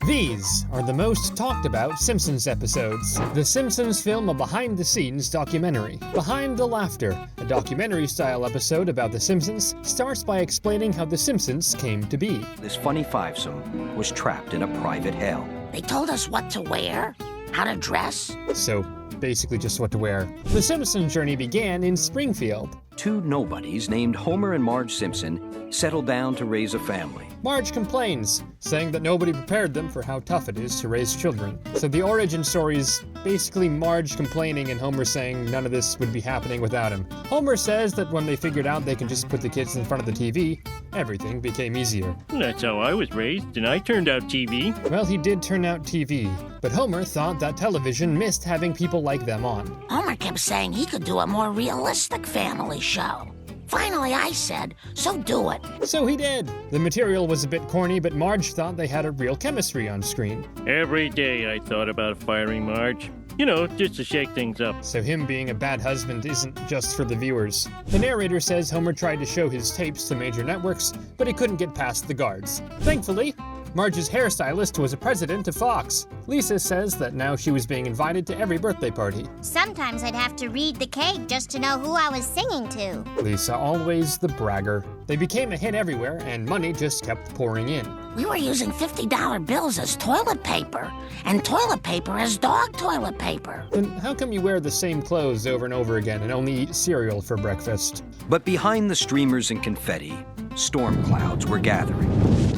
These are the most talked about Simpsons episodes. The Simpsons film a behind-the-scenes documentary. Behind the Laughter, a documentary-style episode about The Simpsons, starts by explaining how The Simpsons came to be. This funny fivesome was trapped in a private hell. They told us what to wear, how to dress. So, basically just what to wear. The Simpsons journey began in Springfield. Two nobodies named Homer and Marge Simpson settled down to raise a family. Marge complains, saying that nobody prepared them for how tough it is to raise children. So the origin story is basically Marge complaining and Homer saying none of this would be happening without him. Homer says that when they figured out they can just put the kids in front of the TV, everything became easier. That's how I was raised, and I turned out TV. Well, he did turn out TV, but Homer thought that television missed having people like them on. Homer kept saying he could do a more realistic family show. Finally, I said, so do it. So he did. The material was a bit corny, but Marge thought they had a real chemistry on screen. Every day I thought about firing Marge. You know, just to shake things up. So him being a bad husband isn't just for the viewers. The narrator says Homer tried to show his tapes to major networks, but he couldn't get past the guards. Thankfully, Marge's hairstylist was a president of Fox. Lisa says that now she was being invited to every birthday party. Sometimes I'd have to read the cake just to know who I was singing to. Lisa, always the bragger. They became a hit everywhere, and money just kept pouring in. We were using $50 bills as toilet paper, and toilet paper as dog toilet paper. Then how come you wear the same clothes over and over again and only eat cereal for breakfast? But behind the streamers and confetti, storm clouds were gathering.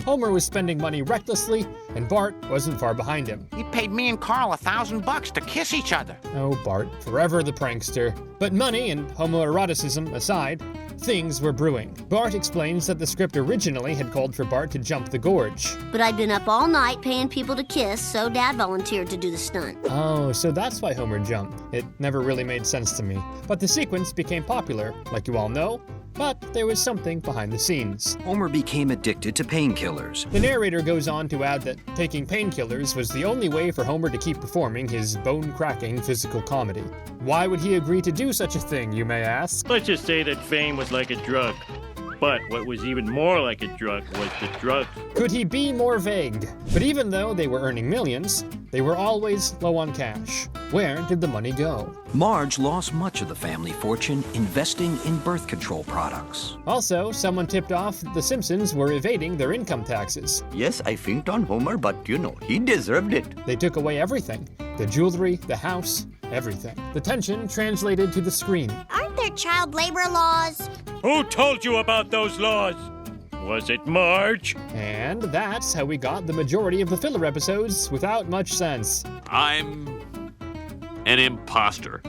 Homer was spending money recklessly, and Bart wasn't far behind him. He paid me and Carl $1,000 to kiss each other. Oh, Bart, forever the prankster. But money and homoeroticism aside, things were brewing. Bart explains that the script originally had called for Bart to jump the gorge. But I'd been up all night paying people to kiss, so Dad volunteered to do the stunt. Oh, so that's why Homer jumped. It never really made sense to me. But the sequence became popular, like you all know. But there was something behind the scenes. Homer became addicted to painkillers. The narrator goes on to add that taking painkillers was the only way for Homer to keep performing his bone-cracking physical comedy. Why would he agree to do such a thing, you may ask? Let's just say that fame was like a drug. But what was even more like a drug was the drug. Could he be more vague? But even though they were earning millions, they were always low on cash. Where did the money go? Marge lost much of the family fortune investing in birth control products. Also, someone tipped off the Simpsons were evading their income taxes. Yes, I finked on Homer, but he deserved it. They took away everything. The jewelry, the house, everything. The tension translated to the screen. Aren't there child labor laws? Who told you about those laws? Was it Marge? And that's how we got the majority of the filler episodes without much sense. I'm an imposter.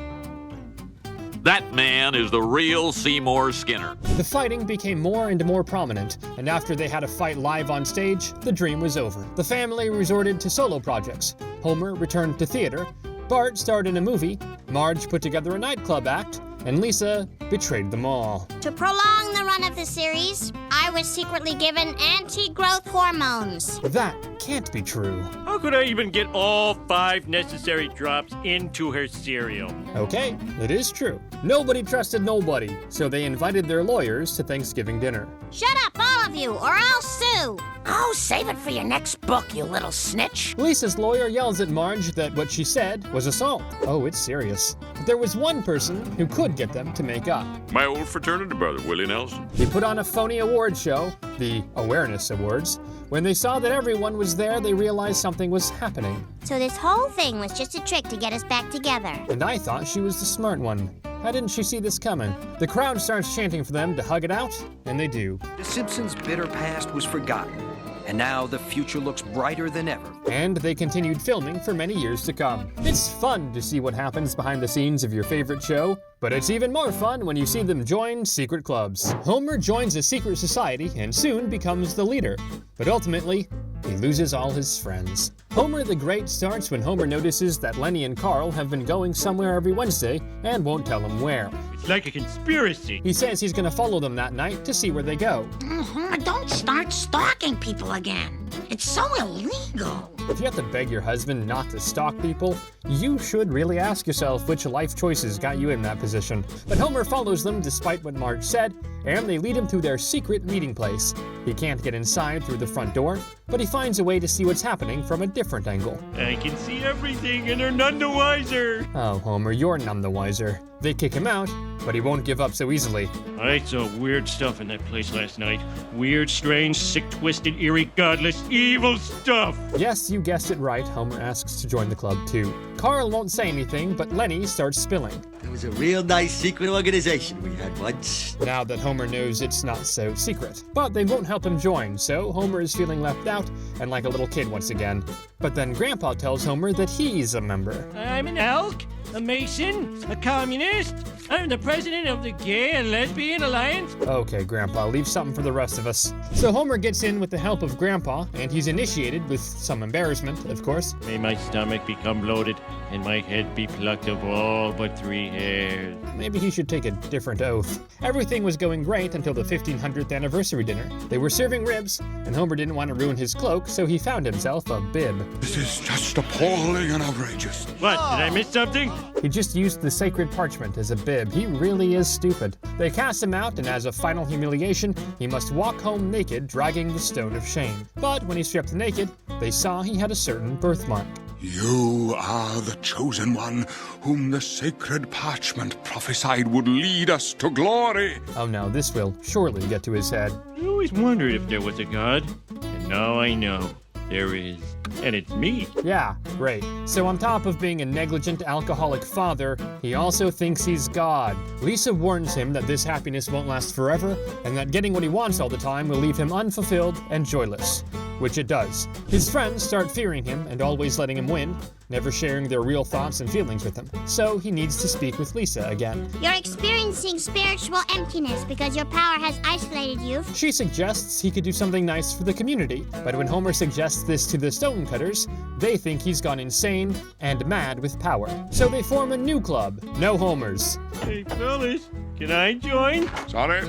That man is the real Seymour Skinner. The fighting became more and more prominent, and after they had a fight live on stage, the dream was over. The family resorted to solo projects. Homer returned to theater, Bart starred in a movie, Marge put together a nightclub act, and Lisa betrayed them all. To prolong the run of the series, I was secretly given anti-growth hormones. That can't be true. How could I even get all 5 necessary drops into her cereal? Okay, it is true. Nobody trusted nobody, so they invited their lawyers to Thanksgiving dinner. Shut up, all of you, or I'll sue. Oh, save it for your next book, you little snitch. Lisa's lawyer yells at Marge that what she said was assault. Oh, it's serious. But there was one person who could get them to make up. My old fraternity brother, Willie Nelson. They put on a phony award show, the Awareness Awards. When they saw that everyone was there, they realized something was happening. So this whole thing was just a trick to get us back together. And I thought she was the smart one. How didn't she see this coming? The crowd starts chanting for them to hug it out, and they do. The Simpsons' bitter past was forgotten, and now the future looks brighter than ever. And they continued filming for many years to come. It's fun to see what happens behind the scenes of your favorite show, but it's even more fun when you see them join secret clubs. Homer joins a secret society and soon becomes the leader, but ultimately, he loses all his friends. Homer the Great starts when Homer notices that Lenny and Carl have been going somewhere every Wednesday and won't tell him where. It's like a conspiracy. He says he's gonna follow them that night to see where they go. Homer, don't start stalking people again. It's so illegal. If you have to beg your husband not to stalk people, you should really ask yourself which life choices got you in that position. But Homer follows them despite what Marge said, and they lead him to their secret meeting place. He can't get inside through the front door, but he finds a way to see what's happening from a different angle. I can see everything and they're none the wiser. Oh, Homer, you're none the wiser. They kick him out, but he won't give up so easily. I saw weird stuff in that place last night. Weird, strange, sick, twisted, eerie, godless, evil stuff. Yes, you guessed it right. Homer asks to join the club too. Carl won't say anything, but Lenny starts spilling. It was a real nice secret organization we had once. Now that Homer knows it's not so secret. But they won't help him join, so Homer is feeling left out and like a little kid once again. But then Grandpa tells Homer that he's a member. I'm an elk, a mason, a communist. I'm the president of the Gay and Lesbian Alliance. Okay, Grandpa, leave something for the rest of us. So Homer gets in with the help of Grandpa, and he's initiated with some embarrassment, of course. May my stomach become bloated and my head be plucked of all but 3 hairs. Maybe he should take a different oath. Everything was going great until the 1500th anniversary dinner. They were serving ribs, and Homer didn't want to ruin his cloak, so he found himself a bib. This is just appalling and outrageous. What, did I miss something? He just used the sacred parchment as a bib. He really is stupid. They cast him out, and as a final humiliation, he must walk home naked, dragging the stone of shame. But when he stripped naked, they saw he had a certain birthmark. You are the chosen one, whom the sacred parchment prophesied would lead us to glory. Oh no, this will surely get to his head. I always wondered if there was a God, and now I know. There is. And it's me. Yeah, great. So on top of being a negligent alcoholic father, he also thinks he's God. Lisa warns him that this happiness won't last forever, and that getting what he wants all the time will leave him unfulfilled and joyless. Which it does. His friends start fearing him and always letting him win, never sharing their real thoughts and feelings with him. So he needs to speak with Lisa again. You're experiencing spiritual emptiness because your power has isolated you. She suggests he could do something nice for the community, but when Homer suggests this to the stonecutters, they think he's gone insane and mad with power. So they form a new club, No Homers. Hey, fellas, can I join? Sorry?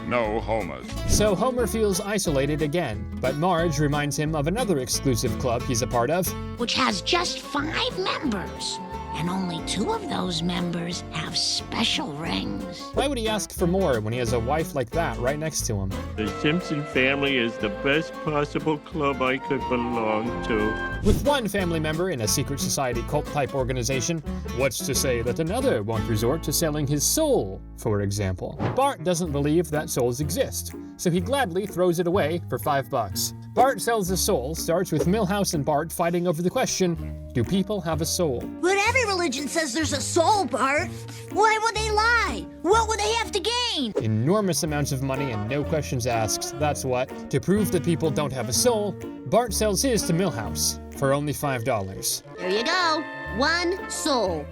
No Homers. So Homer feels isolated again, but Marge reminds him of another exclusive club he's a part of. Which has just 5 members. And only 2 of those members have special rings. Why would he ask for more when he has a wife like that right next to him? The Simpson family is the best possible club I could belong to. With one family member in a secret society cult-type organization, what's to say that another won't resort to selling his soul, for example? Bart doesn't believe that souls exist, so he gladly throws it away for $5. Bart sells his soul starts with Milhouse and Bart fighting over the question, do people have a soul? But every religion says there's a soul, Bart. Why would they lie? What would they have to gain? Enormous amounts of money and no questions asked, that's what. To prove that people don't have a soul, Bart sells his to Milhouse for only $5. There you go. 1 soul.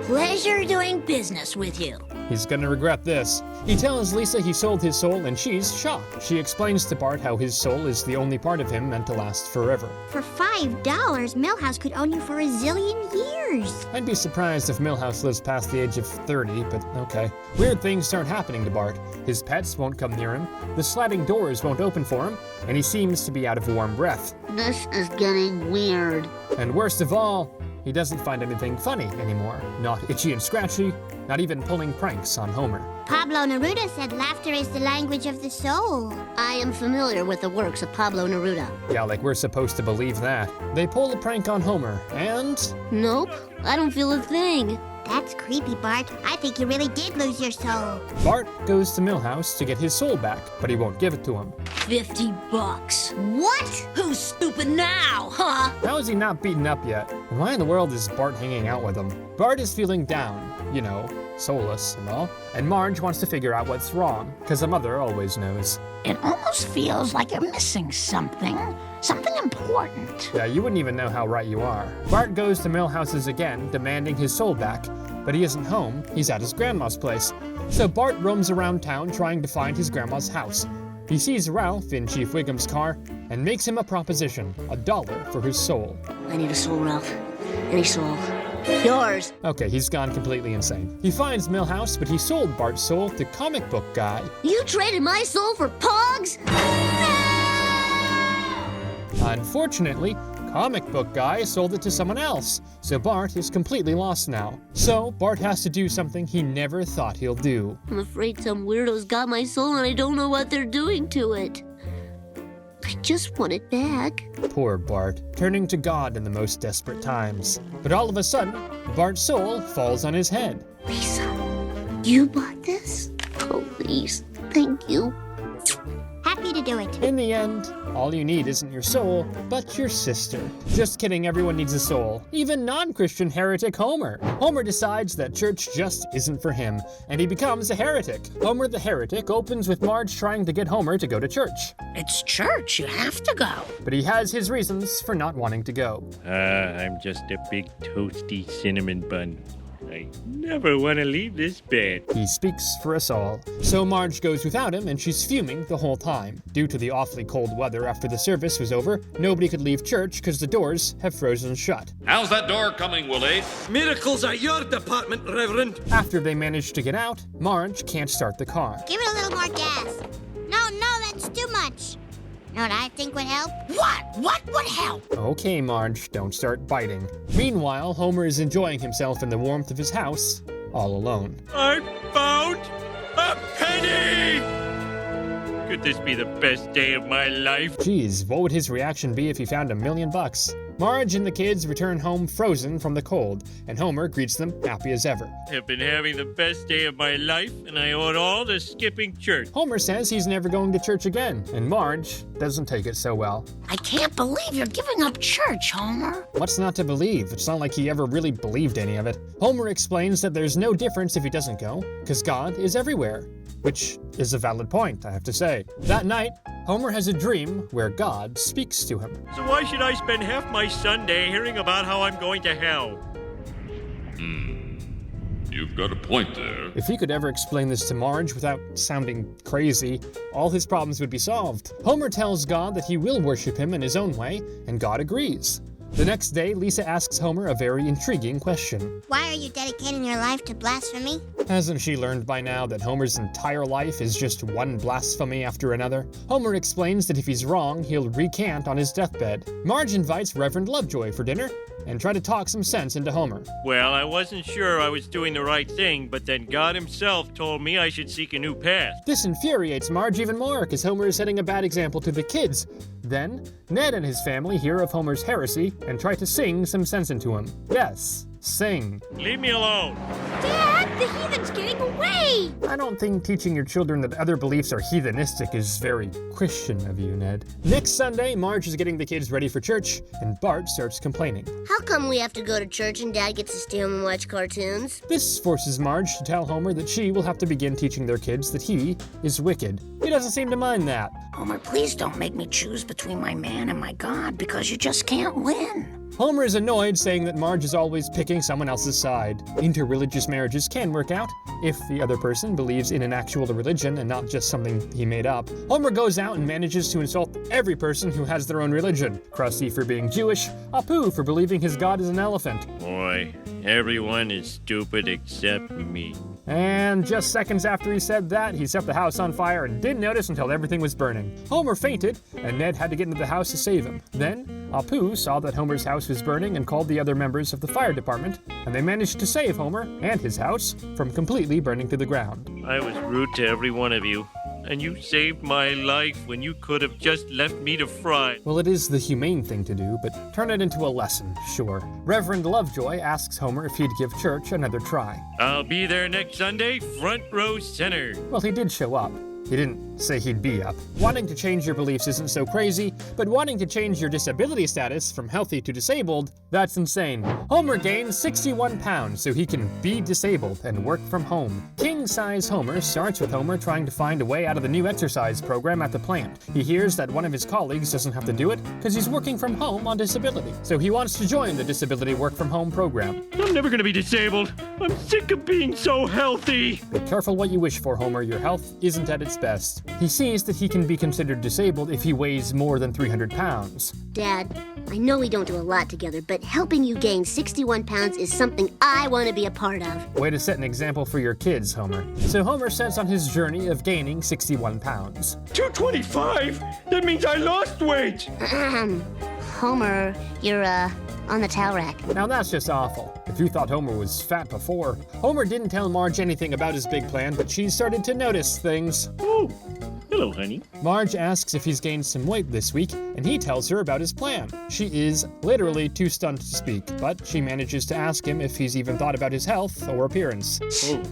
Pleasure doing business with you. He's gonna regret this. He tells Lisa he sold his soul and she's shocked. She explains to Bart how his soul is the only part of him meant to last forever. For $5, Milhouse could own you for a zillion years. I'd be surprised if Milhouse lives past the age of 30, but okay. Weird things start happening to Bart. His pets won't come near him, the sliding doors won't open for him, and he seems to be out of warm breath. This is getting weird. And worst of all, he doesn't find anything funny anymore. Not itchy and scratchy, not even pulling pranks on Homer. Pablo Neruda said laughter is the language of the soul. I am familiar with the works of Pablo Neruda. Yeah, like we're supposed to believe that. They pull a prank on Homer, and... Nope, I don't feel a thing. That's creepy, Bart. I think you really did lose your soul. Bart goes to Milhouse to get his soul back, but he won't give it to him. $50. What? Who's stupid now, huh? How is he not beaten up yet? And why in the world is Bart hanging out with him? Bart is feeling down, you know, soulless and all. And Marge wants to figure out what's wrong, because the mother always knows. It almost feels like you're missing something. Something important. Yeah, you wouldn't even know how right you are. Bart goes to Milhouse's again, demanding his soul back, but he isn't home, he's at his grandma's place. So Bart roams around town trying to find his grandma's house. He sees Ralph in Chief Wiggum's car and makes him a proposition, $1 for his soul. I need a soul, Ralph. Any soul. Yours. Okay, he's gone completely insane. He finds Milhouse, but he sold Bart's soul to Comic Book Guy. You traded my soul for Pogs? Unfortunately, Comic Book Guy sold it to someone else, so Bart is completely lost now. So Bart has to do something he never thought he'll do. I'm afraid some weirdos got my soul and I don't know what they're doing to it. I just want it back. Poor Bart, turning to God in the most desperate times. But all of a sudden, Bart's soul falls on his head. Lisa, you bought this? Oh, please. Thank you. Happy to do it. In the end, all you need isn't your soul, but your sister. Just kidding, everyone needs a soul. Even non-Christian heretic Homer. Homer decides that church just isn't for him, and he becomes a heretic. Homer the heretic opens with Marge trying to get Homer to go to church. It's church. You have to go. But he has his reasons for not wanting to go. I'm just a big toasty cinnamon bun. I never want to leave this bed. He speaks for us all. So Marge goes without him, and she's fuming the whole time. Due to the awfully cold weather after the service was over, nobody could leave church because the doors have frozen shut. How's that door coming, Willie? Miracles are your department, Reverend. After they manage to get out, Marge can't start the car. Give it a little more gas. No, that's too much. Know what I think would help? What? What would help? Okay, Marge, don't start biting. Meanwhile, Homer is enjoying himself in the warmth of his house, all alone. I found a penny! Could this be the best day of my life? Geez, what would his reaction be if he found $1 million? Marge and the kids return home frozen from the cold, and Homer greets them happy as ever. I've been having the best day of my life, and I owe it all to skipping church. Homer says he's never going to church again, and Marge doesn't take it so well. I can't believe you're giving up church, Homer. What's not to believe? It's not like he ever really believed any of it. Homer explains that there's no difference if he doesn't go, because God is everywhere. Which is a valid point, I have to say. That night, Homer has a dream where God speaks to him. So why should I spend half my Sunday hearing about how I'm going to hell? You've got a point there. If he could ever explain this to Marge without sounding crazy, all his problems would be solved. Homer tells God that he will worship him in his own way, and God agrees. The next day, Lisa asks Homer a very intriguing question. Why are you dedicating your life to blasphemy? Hasn't she learned by now that Homer's entire life is just one blasphemy after another? Homer explains that if he's wrong, he'll recant on his deathbed. Marge invites Reverend Lovejoy for dinner and try to talk some sense into Homer. Well, I wasn't sure I was doing the right thing, but then God himself told me I should seek a new path. This infuriates Marge even more because Homer is setting a bad example to the kids. Then, Ned and his family hear of Homer's heresy and try to sing some sense into him. Yes, sing. Leave me alone. Dad, the heathen's getting away! I don't think teaching your children that other beliefs are heathenistic is very Christian of you, Ned. Next Sunday, Marge is getting the kids ready for church, and Bart starts complaining. How come we have to go to church and Dad gets to stay home and watch cartoons? This forces Marge to tell Homer that she will have to begin teaching their kids that he is wicked. He doesn't seem to mind that. Homer, please don't make me choose between my man and my God, because you just can't win. Homer is annoyed, saying that Marge is always picking someone else's side. Interreligious marriages can work out if the other person believes in an actual religion and not just something he made up. Homer goes out and manages to insult every person who has their own religion. Krusty for being Jewish, Apu for believing his god is an elephant. Boy, everyone is stupid except me. And just seconds after he said that, he set the house on fire and didn't notice until everything was burning. Homer fainted, and Ned had to get into the house to save him. Then, Apu saw that Homer's house was burning and called the other members of the fire department, and they managed to save Homer and his house from completely burning to the ground. I was rude to every one of you, and you saved my life when you could have just left me to fry. Well, it is the humane thing to do, but turn it into a lesson, sure. Reverend Lovejoy asks Homer if he'd give church another try. I'll be there next Sunday, front row center. Well, he did show up. He didn't say he'd be up. Wanting to change your beliefs isn't so crazy, but wanting to change your disability status from healthy to disabled, that's insane. Homer gains 61 pounds so he can be disabled and work from home. King-size Homer starts with Homer trying to find a way out of the new exercise program at the plant. He hears that one of his colleagues doesn't have to do it because he's working from home on disability. So he wants to join the disability work from home program. I'm never gonna be disabled. I'm sick of being so healthy. Be careful what you wish for, Homer. Your health isn't at its best. He sees that he can be considered disabled if he weighs more than 300 pounds. Dad, I know we don't do a lot together, but helping you gain 61 pounds is something I want to be a part of. Way to set an example for your kids, Homer. So Homer sets on his journey of gaining 61 pounds. 225? That means I lost weight! Homer, you're, on the towel rack. Now that's just awful. If you thought Homer was fat before. Homer didn't tell Marge anything about his big plan, but she started to notice things. Oh, hello, honey. Marge asks if he's gained some weight this week, and he tells her about his plan. She is literally too stunned to speak, but she manages to ask him if he's even thought about his health or appearance. Oh,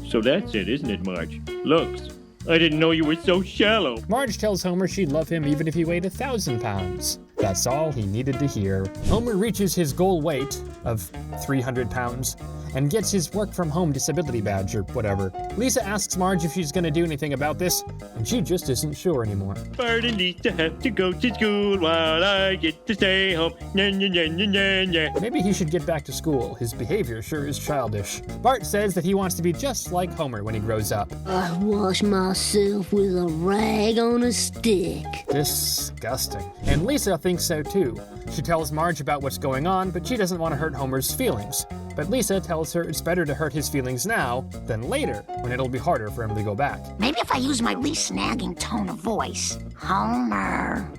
so that's it, isn't it, Marge? Looks. I didn't know you were so shallow. Marge tells Homer she'd love him even if he weighed 1,000 pounds. That's all he needed to hear. Homer reaches his goal weight of 300 pounds and gets his work from home disability badge or whatever. Lisa asks Marge if she's gonna do anything about this, and she just isn't sure anymore. Bart and Lisa have to go to school while I get to stay home. Nya, nya, nya, nya, nya, nya. Maybe he should get back to school. His behavior sure is childish. Bart says that he wants to be just like Homer when he grows up. I wash myself with a rag on a stick. Disgusting. And Lisa thinks so too. She tells Marge about what's going on, but she doesn't want to hurt Homer's feelings. But Lisa tells her it's better to hurt his feelings now than later, when it'll be harder for him to go back. Maybe if I use my least nagging tone of voice. Homer.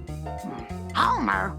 Homer.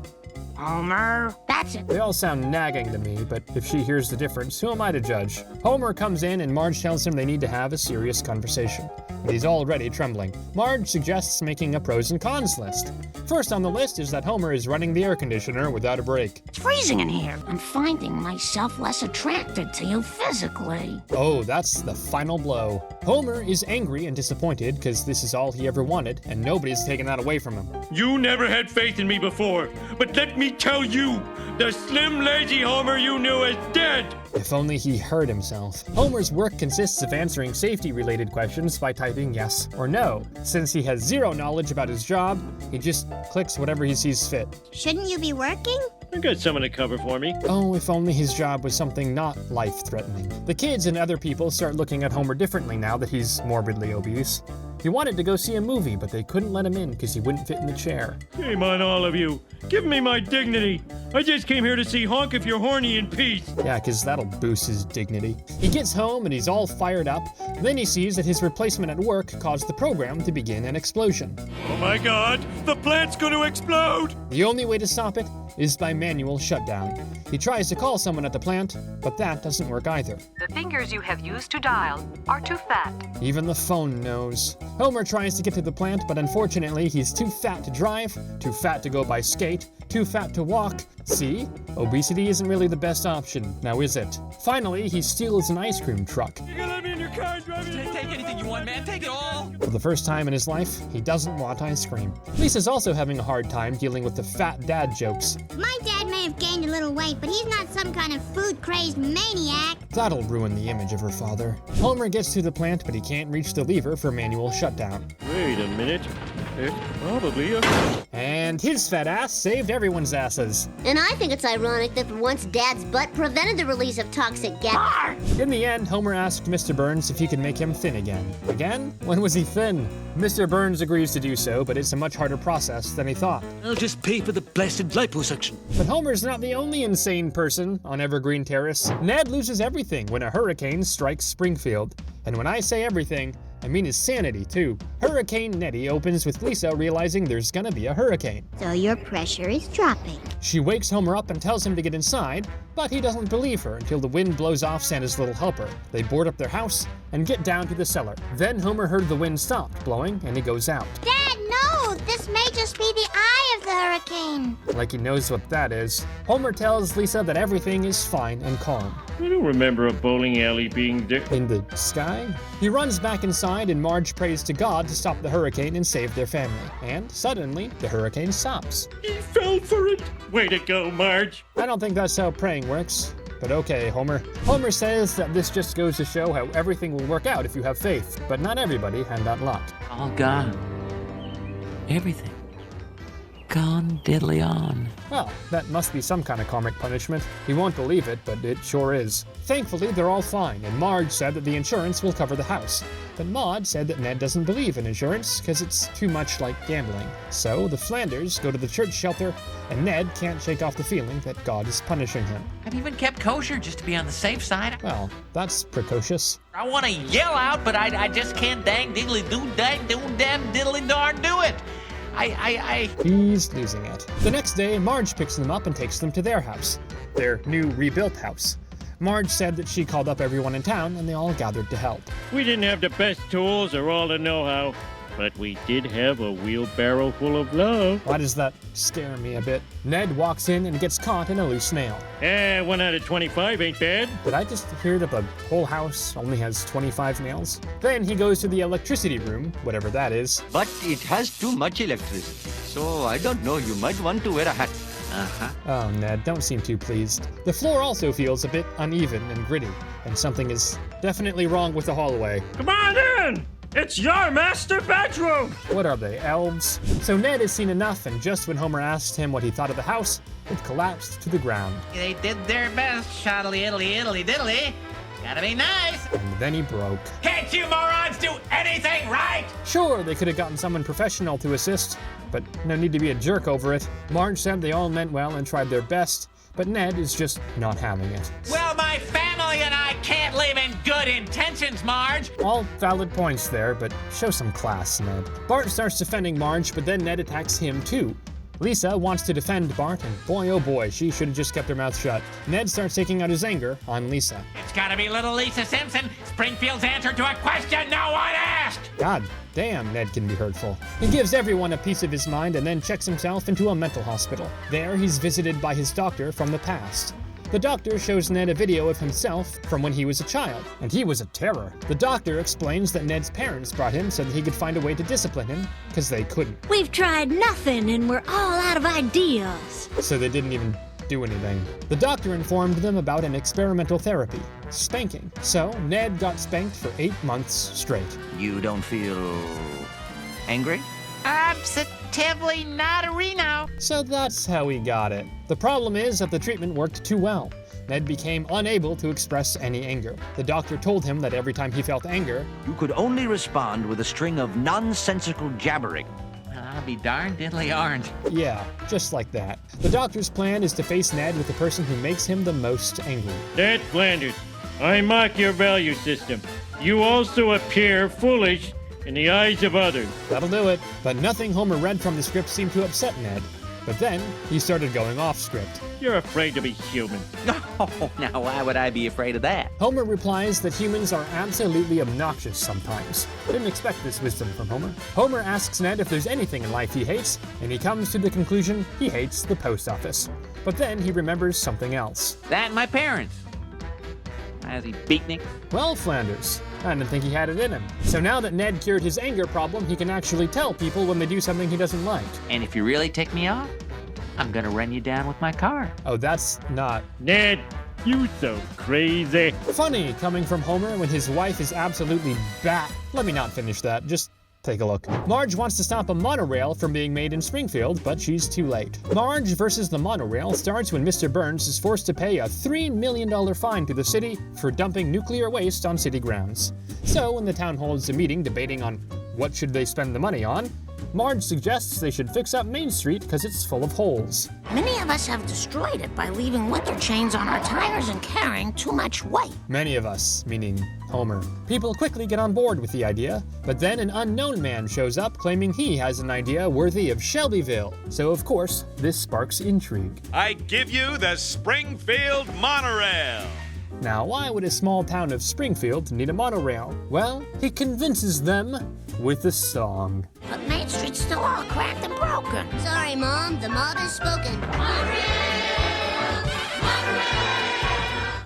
Homer. That's it. They all sound nagging to me, but if she hears the difference, who am I to judge? Homer comes in and Marge tells him they need to have a serious conversation. But he's already trembling. Marge suggests making a pros and cons list. First on the list is that Homer is running the air conditioner without a break. It's freezing in here. I'm finding myself less attracted to you physically. Oh, that's the final blow. Homer is angry and disappointed because this is all he ever wanted, and nobody's taken that away from him. You never had faith in me before, but let me tell you, the slim, lazy Homer you knew is dead! If only he heard himself. Homer's work consists of answering safety-related questions by typing yes or no. Since he has zero knowledge about his job, he just clicks whatever he sees fit. Shouldn't you be working? I got someone to cover for me. Oh, if only his job was something not life-threatening. The kids and other people start looking at Homer differently now that he's morbidly obese. He wanted to go see a movie, but they couldn't let him in because he wouldn't fit in the chair. Shame on all of you. Give me my dignity. I just came here to see Honk If You're Horny in peace. Yeah, because that'll boost his dignity. He gets home and he's all fired up. Then he sees that his replacement at work caused the program to begin an explosion. Oh my God, the plant's going to explode! The only way to stop it is by manual shutdown. He tries to call someone at the plant, but that doesn't work either. The fingers you have used to dial are too fat. Even the phone knows. Homer tries to get to the plant, but unfortunately he's too fat to drive, too fat to go by skate, too fat to walk. See? Obesity isn't really the best option, now is it? Finally, he steals an ice cream truck. You gonna let me in your car and drive me? Take anything you want, man. Take it all. For the first time in his life, he doesn't want ice cream. Lisa's also having a hard time dealing with the fat dad jokes. My dad may have gained a little weight, but he's not some kind of food-crazed maniac. That'll ruin the image of her father. Homer gets to the plant, but he can't reach the lever for manual shutdown. Wait a minute. It's probably a... And his fat ass saved everyone's asses. And I think it's ironic that for once Dad's butt prevented the release of toxic gas. In the end, Homer asked Mr. Burns if he could make him thin again. Again? When was he thin? Mr. Burns agrees to do so, but it's a much harder process than he thought. I'll just pay for the blasted liposuction. But Homer's not the only insane person on Evergreen Terrace. Ned loses everything when a hurricane strikes Springfield. And when I say everything, I mean his sanity, too. Hurricane Nettie opens with Lisa realizing there's gonna be a hurricane. So your pressure is dropping. She wakes Homer up and tells him to get inside, but he doesn't believe her until the wind blows off Santa's little helper. They board up their house and get down to the cellar. Then Homer heard the wind stopped blowing and he goes out. Dad, no! This may just be the eye of the hurricane. Like he knows what that is. Homer tells Lisa that everything is fine and calm. I don't remember a bowling alley being in the sky? He runs back inside and Marge prays to God to stop the hurricane and save their family. And suddenly, the hurricane stops. He fell for it. Way to go, Marge. I don't think that's how praying works. But okay, Homer. Homer says that this just goes to show how everything will work out if you have faith. But not everybody had that luck. All gone. Everything. on diddly on. Well, that must be some kind of karmic punishment. He won't believe it, but it sure is. Thankfully, they're all fine, and Marge said that the insurance will cover the house. But Maude said that Ned doesn't believe in insurance because it's too much like gambling. So the Flanders go to the church shelter, and Ned can't shake off the feeling that God is punishing him. I've even kept kosher just to be on the safe side. Well, that's precocious. I want to yell out, but I just can't dang diddly do dang do damn diddly darn do it. He's losing it. The next day, Marge picks them up and takes them to their house, their new rebuilt house. Marge said that she called up everyone in town and they all gathered to help. We didn't have the best tools or all the know-how, but we did have a wheelbarrow full of love. Why does that scare me a bit? Ned walks in and gets caught in a loose nail. 1 out of 25 ain't bad. Did I just hear that the whole house only has 25 nails? Then he goes to the electricity room, whatever that is. But it has too much electricity. So I don't know, you might want to wear a hat. Oh, Ned, don't seem too pleased. The floor also feels a bit uneven and gritty, and something is definitely wrong with the hallway. Come on in! It's your master bedroom! What are they, elves? So Ned has seen enough, and just when Homer asked him what he thought of the house, it collapsed to the ground. They did their best, shoddily iddly iddly diddly. Gotta be nice. And then he broke. Can't you morons do anything right? Sure, they could have gotten someone professional to assist, but no need to be a jerk over it. Marge said they all meant well and tried their best, but Ned is just not having it. Well, my family and I can't live in good intentions, Marge. All valid points there, but show some class, Ned. Bart starts defending Marge, but then Ned attacks him too. Lisa wants to defend Bart, and boy oh boy, she should have just kept her mouth shut. Ned starts taking out his anger on Lisa. It's gotta be little Lisa Simpson, Springfield's answer to a question no one asked! God damn, Ned can be hurtful. He gives everyone a piece of his mind and then checks himself into a mental hospital. There, he's visited by his doctor from the past. The doctor shows Ned a video of himself from when he was a child, and he was a terror. The doctor explains that Ned's parents brought him so that he could find a way to discipline him, because they couldn't. We've tried nothing and we're all out of ideas. So they didn't even do anything. The doctor informed them about an experimental therapy, spanking. So Ned got spanked for 8 months straight. You don't feel angry? Positively not a Reno. So that's how he got it. The problem is that the treatment worked too well. Ned became unable to express any anger. The doctor told him that every time he felt anger, You could only respond with a string of nonsensical jabbering. I'll be darned diddly orange. yeah, just like that. The doctor's plan is to face Ned with the person who makes him the most angry. Ned Flanders, I mock your value system. You also appear foolish in the eyes of others. That'll do it. But nothing Homer read from the script seemed to upset Ned. But then, he started going off script. You're afraid to be human. Oh, now why would I be afraid of that? Homer replies that humans are absolutely obnoxious sometimes. Didn't expect this wisdom from Homer. Homer asks Ned if there's anything in life he hates, and he comes to the conclusion he hates the post office. But then he remembers something else. That and my parents. As he beatnik. Well, Flanders, I didn't think he had it in him. So now that Ned cured his anger problem, he can actually tell people when they do something he doesn't like. And if you really tick me off, I'm gonna run you down with my car. Oh, that's not... Ned, you so crazy. Funny coming from Homer when his wife is absolutely bat. Let me not finish that, just take a look. Marge wants to stop a monorail from being made in Springfield, but she's too late. Marge versus the monorail starts when Mr. Burns is forced to pay a $3 million fine to the city for dumping nuclear waste on city grounds. So when the town holds a meeting debating on what should they spend the money on, Marge suggests they should fix up Main Street because it's full of holes. Many of us have destroyed it by leaving winter chains on our tires and carrying too much weight. Many of us, meaning Homer. People quickly get on board with the idea, but then an unknown man shows up claiming he has an idea worthy of Shelbyville. So of course, this sparks intrigue. I give you the Springfield Monorail. Now, why would a small town of Springfield need a monorail? Well, he convinces them with a song. But Main Street's still all cracked and broken. Sorry, Mom, the mob has spoken.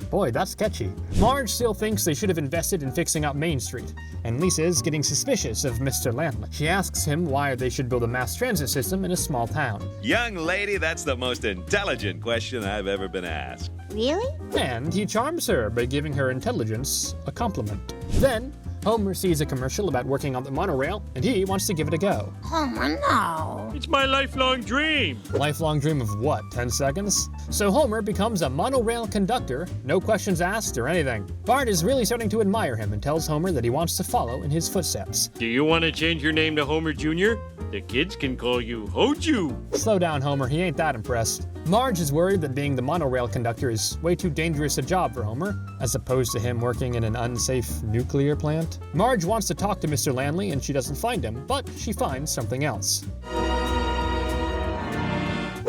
Boy, that's catchy. Marge still thinks they should have invested in fixing up Main Street, and Lisa's getting suspicious of Mr. Lantley. She asks him why they should build a mass transit system in a small town. Young lady, that's the most intelligent question I've ever been asked. Really? And he charms her by giving her intelligence a compliment. Then, Homer sees a commercial about working on the monorail, and he wants to give it a go. Homer, no. It's my lifelong dream. Lifelong dream of what, 10 seconds? So Homer becomes a monorail conductor, no questions asked or anything. Bart is really starting to admire him and tells Homer that he wants to follow in his footsteps. Do you want to change your name to Homer Jr.? The kids can call you Hoju. Slow down, Homer, he ain't that impressed. Marge is worried that being the monorail conductor is way too dangerous a job for Homer, as opposed to him working in an unsafe nuclear plant. Marge wants to talk to Mr. Lanley and she doesn't find him, but she finds something else.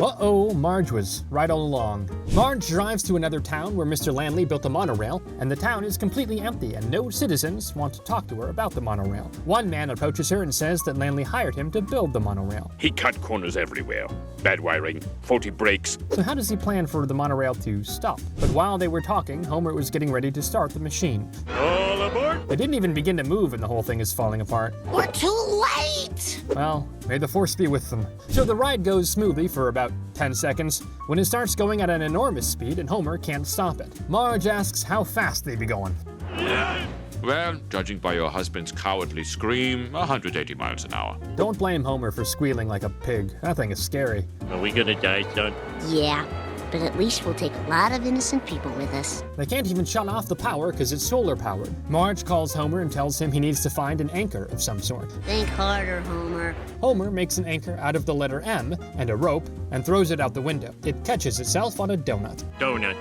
Uh-oh, Marge was right all along. Marge drives to another town where Mr. Lanley built a monorail, and the town is completely empty and no citizens want to talk to her about the monorail. One man approaches her and says that Lanley hired him to build the monorail. He cut corners everywhere. Bad wiring, faulty brakes. So how does he plan for the monorail to stop? But while they were talking, Homer was getting ready to start the machine. All aboard! They didn't even begin to move and the whole thing is falling apart. We're too late! Well, may the force be with them. So the ride goes smoothly for about 10 seconds, when it starts going at an enormous speed and Homer can't stop it. Marge asks how fast they be going. Well, judging by your husband's cowardly scream, 180 miles an hour. Don't blame Homer for squealing like a pig. That thing is scary. Are we gonna die, son? Yeah, but at least we'll take a lot of innocent people with us. They can't even shut off the power because it's solar powered. Marge calls Homer and tells him he needs to find an anchor of some sort. Think harder, Homer. Homer makes an anchor out of the letter M and a rope and throws it out the window. It catches itself on a donut. Donuts.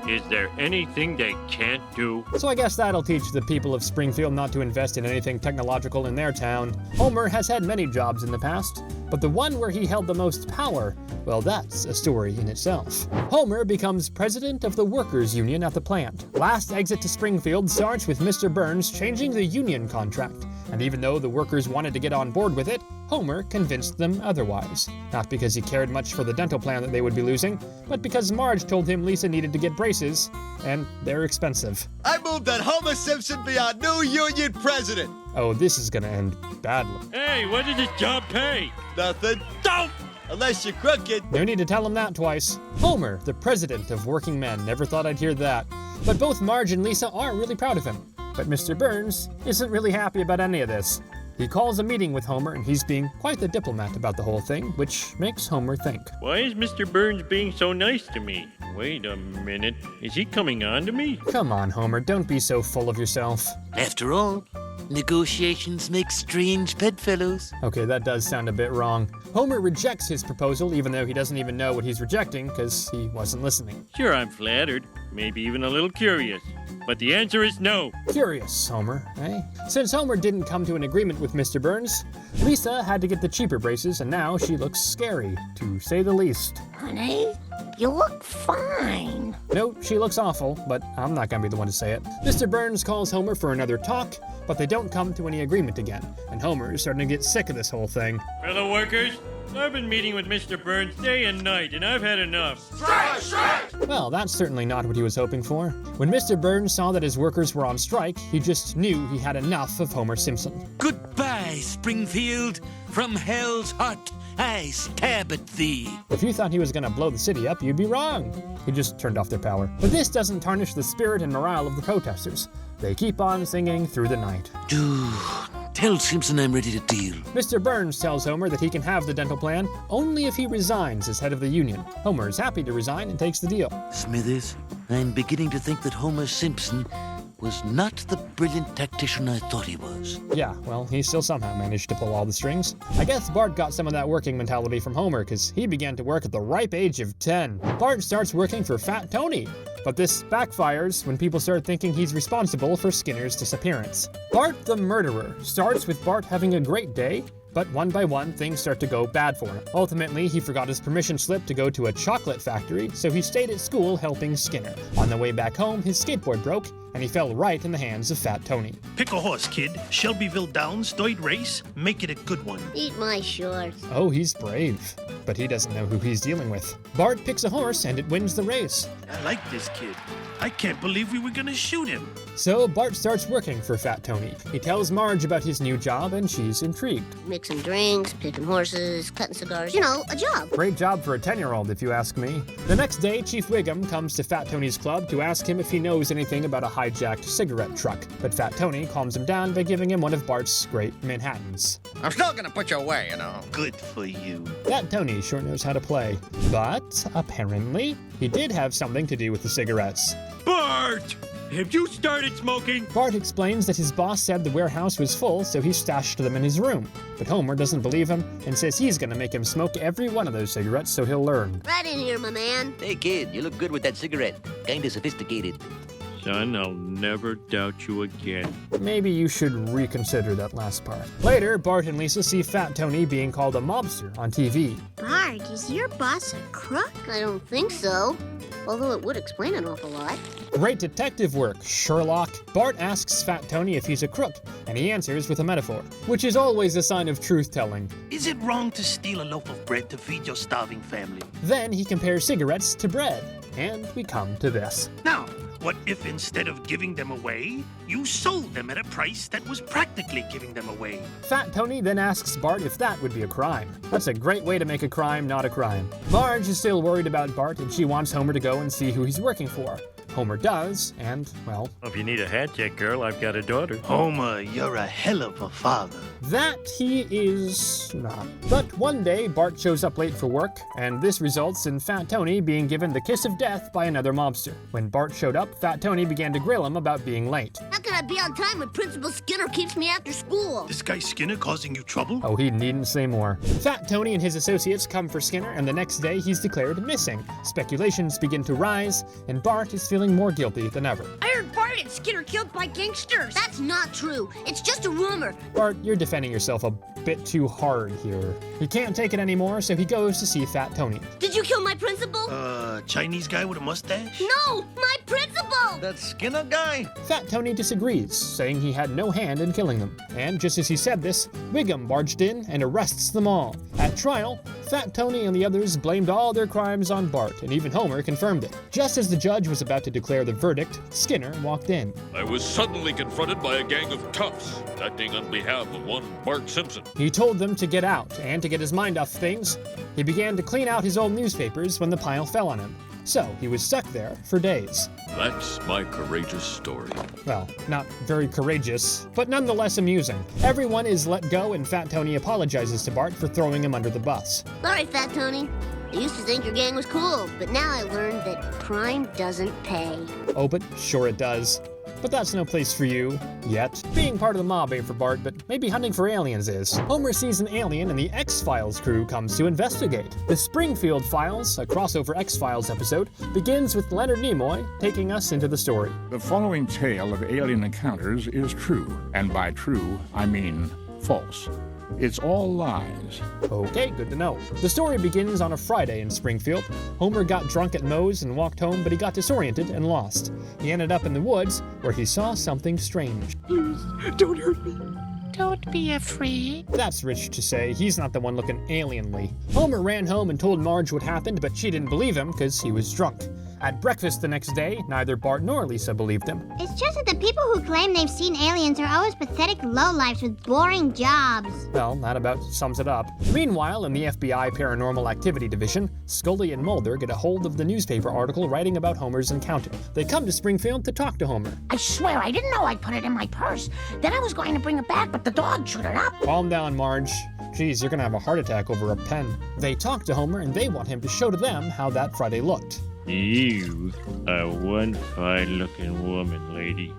Is there anything they can't do? So I guess that'll teach the people of Springfield not to invest in anything technological in their town. Homer has had many jobs in the past, but the one where he held the most power, well, that's a story in itself. Homer becomes president of the workers' union at the plant. Last exit to Springfield starts with Mr. Burns changing the union contract, and even though the workers wanted to get on board with it, Homer convinced them otherwise. Not because he cared much for the dental plan that they would be losing, but because Marge told him Lisa needed to get braces, and they're expensive. I move that Homer Simpson be our new union president. Oh, this is gonna end badly. Hey, what did this job pay? Nothing. Don't! Unless you're crooked. No need to tell him that twice. Homer, the president of working men, never thought I'd hear that. But both Marge and Lisa are really proud of him. But Mr. Burns isn't really happy about any of this. He calls a meeting with Homer and he's being quite the diplomat about the whole thing, which makes Homer think. Why is Mr. Burns being so nice to me? Wait a minute. Is he coming on to me? Come on, Homer, don't be so full of yourself. After all, negotiations make strange bedfellows. Okay, that does sound a bit wrong. Homer rejects his proposal even though he doesn't even know what he's rejecting because he wasn't listening. Sure, I'm flattered. Maybe even a little curious. But the answer is no. Curious, Homer, eh? Since Homer didn't come to an agreement with Mr. Burns, Lisa had to get the cheaper braces and now she looks scary, to say the least. Honey, you look fine. No, she looks awful, but I'm not gonna be the one to say it. Mr. Burns calls Homer for another talk, but they don't come to any agreement again, and Homer is starting to get sick of this whole thing. Fellow workers, I've been meeting with Mr. Burns day and night, and I've had enough. Strike! Strike! Well, that's certainly not what he was hoping for. When Mr. Burns saw that his workers were on strike, he just knew he had enough of Homer Simpson. Goodbye, Springfield. From hell's heart, I stab at thee. If you thought he was gonna blow the city up, you'd be wrong. He just turned off their power. But this doesn't tarnish the spirit and morale of the protesters. They keep on singing through the night. Tell Simpson I'm ready to deal. Mr. Burns tells Homer that he can have the dental plan only if he resigns as head of the union. Homer is happy to resign and takes the deal. Smithers, I'm beginning to think that Homer Simpson was not the brilliant tactician I thought he was. Yeah, well, he still somehow managed to pull all the strings. I guess Bart got some of that working mentality from Homer, because he began to work at the ripe age of 10. Bart starts working for Fat Tony, but this backfires when people start thinking he's responsible for Skinner's disappearance. Bart the murderer starts with Bart having a great day, but one by one, things start to go bad for him. Ultimately, he forgot his permission slip to go to a chocolate factory, so he stayed at school helping Skinner. On the way back home, his skateboard broke, and he fell right in the hands of Fat Tony. Pick a horse, kid. Shelbyville Downs, third race. Make it a good one. Eat my shorts. Oh, he's brave, but he doesn't know who he's dealing with. Bart picks a horse, and it wins the race. I like this kid. I can't believe we were gonna shoot him. So Bart starts working for Fat Tony. He tells Marge about his new job and she's intrigued. Mixing drinks, picking horses, cutting cigars, you know, a job. Great job for a 10-year-old, if you ask me. The next day, Chief Wiggum comes to Fat Tony's club to ask him if he knows anything about a hijacked cigarette truck. But Fat Tony calms him down by giving him one of Bart's great Manhattans. I'm still gonna put you away, you know. Good for you. Fat Tony sure knows how to play. But apparently, he did have something to do with the cigarettes. Bart! Have you started smoking? Bart explains that his boss said the warehouse was full, so he stashed them in his room. But Homer doesn't believe him and says he's gonna make him smoke every one of those cigarettes so he'll learn. Right in here, my man. Hey, kid, you look good with that cigarette. Kinda sophisticated. Son, I'll never doubt you again. Maybe you should reconsider that last part. Later, Bart and Lisa see Fat Tony being called a mobster on TV. Bart, is your boss a crook? I don't think so. Although it would explain an awful lot. Great detective work, Sherlock. Bart asks Fat Tony if he's a crook, and he answers with a metaphor, which is always a sign of truth-telling. Is it wrong to steal a loaf of bread to feed your starving family? Then he compares cigarettes to bread, and we come to this. Now, what if instead of giving them away, you sold them at a price that was practically giving them away? Fat Tony then asks Bart if that would be a crime. That's a great way to make a crime not a crime. Marge is still worried about Bart, and she wants Homer to go and see who he's working for. Homer does, and, well... If you need a hat check, girl, I've got a daughter. Homer, you're a hell of a father. That he is not. But one day, Bart shows up late for work, and this results in Fat Tony being given the kiss of death by another mobster. When Bart showed up, Fat Tony began to grill him about being late. How can I be on time when Principal Skinner keeps me after school? This guy Skinner causing you trouble? Oh, he needn't say more. Fat Tony and his associates come for Skinner, and the next day he's declared missing. Speculations begin to rise, and Bart is feeling more guilty than ever. I heard Bart and Skinner killed by gangsters. That's not true. It's just a rumor. Bart, you're defending yourself a bit too hard here. He can't take it anymore, so he goes to see Fat Tony. Did you kill my principal? Chinese guy with a mustache? No, my principal! That Skinner guy? Fat Tony disagrees, saying he had no hand in killing them. And just as he said this, Wiggum barged in and arrests them all. At trial, Fat Tony and the others blamed all their crimes on Bart, and even Homer confirmed it. Just as the judge was about to declare the verdict, Skinner walked in. I was suddenly confronted by a gang of toughs, acting on behalf of one Bart Simpson. He told them to get out, and to get his mind off things, he began to clean out his old newspapers when the pile fell on him. So he was stuck there for days. That's my courageous story. Well, not very courageous, but nonetheless amusing. Everyone is let go, and Fat Tony apologizes to Bart for throwing him under the bus. Sorry, Fat Tony. I used to think your gang was cool, but now I learned that crime doesn't pay. Oh, but sure it does. But that's no place for you, yet. Being part of the mob ain't for Bart, but maybe hunting for aliens is. Homer sees an alien and the X-Files crew comes to investigate. The Springfield Files, a crossover X-Files episode, begins with Leonard Nimoy taking us into the story. The following tale of alien encounters is true, and by true, I mean false. It's all lies. Okay, good to know. The story begins on a Friday in Springfield. Homer got drunk at Moe's and walked home, but he got disoriented and lost. He ended up in the woods, where he saw something strange. Please, don't hurt me. Don't be afraid. That's Rich to say. He's not the one looking alienly. Homer ran home and told Marge what happened, but she didn't believe him because he was drunk. At breakfast the next day, neither Bart nor Lisa believed him. It's just that the people who claim they've seen aliens are always pathetic lowlifes with boring jobs. Well, that about sums it up. Meanwhile, in the FBI Paranormal Activity Division, Scully and Mulder get a hold of the newspaper article writing about Homer's encounter. They come to Springfield to talk to Homer. I swear I didn't know I put it in my purse. Then I was going to bring it back, but the dog chewed it up. Calm down, Marge. Geez, you're gonna have a heart attack over a pen. They talk to Homer and they want him to show to them how that Friday looked. You are one fine-looking woman, lady.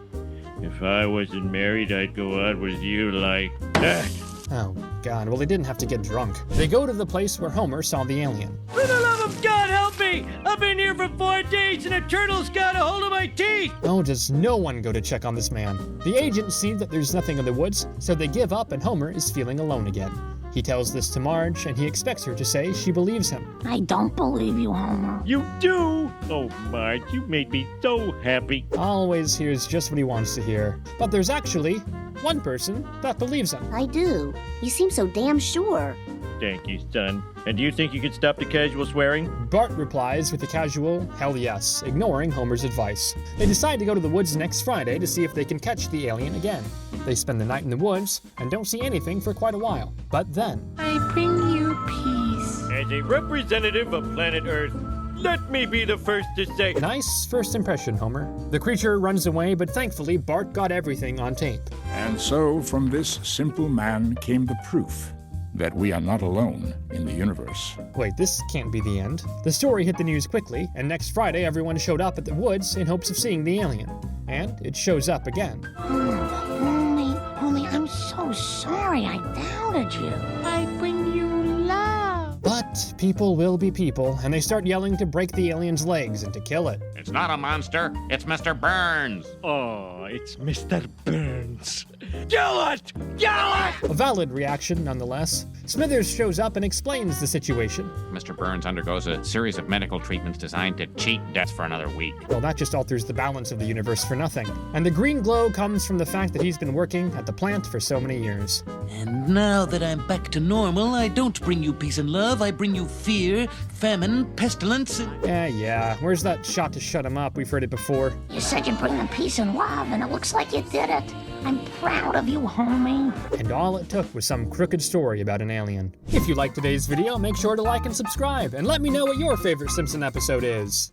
If I wasn't married, I'd go out with you like that. Oh, God. Well, they didn't have to get drunk. They go to the place where Homer saw the alien. For the love of God, help me! I've been here for 4 days and a turtle's got a hold of my teeth! Oh, does no one go to check on this man? The agents see that there's nothing in the woods, so they give up and Homer is feeling alone again. He tells this to Marge, and he expects her to say she believes him. I don't believe you, Homer. You do? Oh, Marge, you made me so happy. Always hears just what he wants to hear. But there's actually one person that believes him. I do. You seem so damn sure. Thank you, son. And do you think you could stop the casual swearing? Bart replies with a casual, hell yes, ignoring Homer's advice. They decide to go to the woods next Friday to see if they can catch the alien again. They spend the night in the woods and don't see anything for quite a while. But then... I bring you peace. As a representative of planet Earth, let me be the first to say... Nice first impression, Homer. The creature runs away, but thankfully Bart got everything on tape. And so from this simple man came the proof that we are not alone in the universe. Wait, this can't be the end. The story hit the news quickly, and next Friday everyone showed up at the woods in hopes of seeing the alien. And it shows up again. Homie, I'm so sorry I doubted you. I bring you love. But people will be people, and they start yelling to break the alien's legs and to kill it. It's not a monster, it's Mr. Burns. Oh, it's Mr. Burns. Kill it! Kill it! A valid reaction, nonetheless. Smithers shows up and explains the situation. Mr. Burns undergoes a series of medical treatments designed to cheat death for another week. Well, that just alters the balance of the universe for nothing. And the green glow comes from the fact that he's been working at the plant for so many years. And now that I'm back to normal, I don't bring you peace and love. I bring you fear, famine, pestilence. Yeah. Where's that shot to shut him up? We've heard it before. You said you'd bring them peace and love, and it looks like you did it. I'm proud of you, homie. And all it took was some crooked story about an alien. If you liked today's video, make sure to like and subscribe, and let me know what your favorite Simpson episode is.